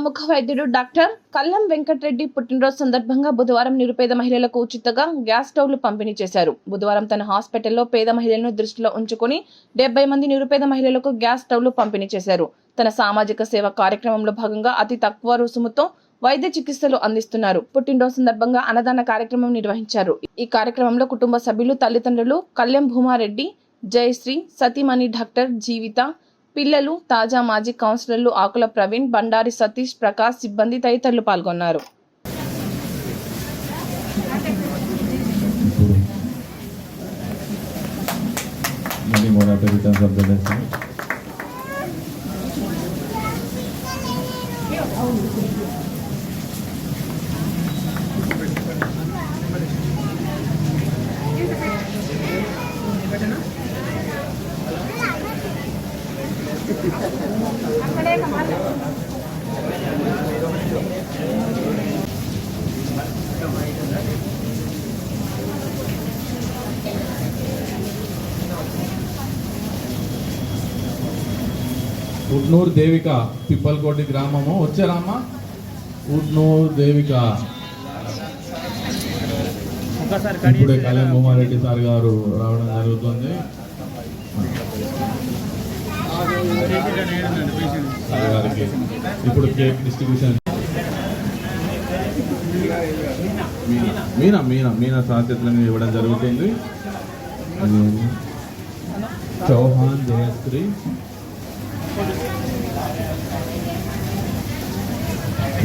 ప్రముఖ వైద్యుడు డాక్టర్ కల్లం వెంకటరెడ్డి పుట్టినరోజు సందర్భంగా బుధవారం నిరుపేద మహిళలకు ఉచితంగా గ్యాస్ స్టవ్లు పంపిణీ చేశారు. బుధవారం తన హాస్పిటల్లో పేద మహిళలను దృష్టిలో ఉంచుకుని 70 మంది నిరుపేద మహిళలకు గ్యాస్ స్టవ్లు పంపిణీ చేశారు. తన సామాజిక సేవ కార్యక్రమంలో భాగంగా అతి తక్కువ రుసుముతో వైద్య చికిత్సలు అందిస్తున్నారు. పుట్టినరోజు సందర్భంగా అన్నదాన కార్యక్రమం నిర్వహించారు. ఈ కార్యక్రమంలో కుటుంబ సభ్యులు, తల్లిదండ్రులు, కళ్యాణ్ భూమారెడ్డి, జయశ్రీ, సతీమణి డాక్టర్ జీవిత, పిల్లలు, తాజా మాజీ కౌన్సిలర్లు ఆకుల ప్రవీణ్, బండారి సతీష్, ప్రకాష్, సిబ్బంది తదితరులు పాల్గొన్నారు. ఉట్నూరు దేవిక, పిప్పల్కోటి గ్రామము. వచ్చారమ్మా? ఉట్నూరు దేవిక. ఇప్పుడే కళ్యాణ్ భూమారెడ్డి సార్ గారు రావడం జరుగుతుంది. సార్ గారికి ఇప్పుడు కేక్ డిస్ట్రిబ్యూషన్ మీనా సాధ్యతలను ఇవ్వడం జరుగుతుంది. చౌహాన్ జయశ్రీ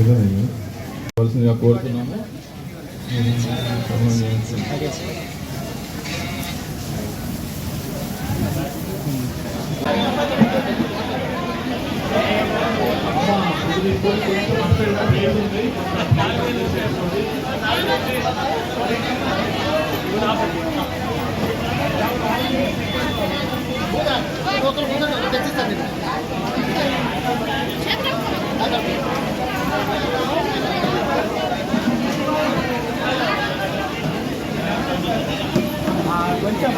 కావాల్సిందిగా కోరుతున్నాము. కొంచెం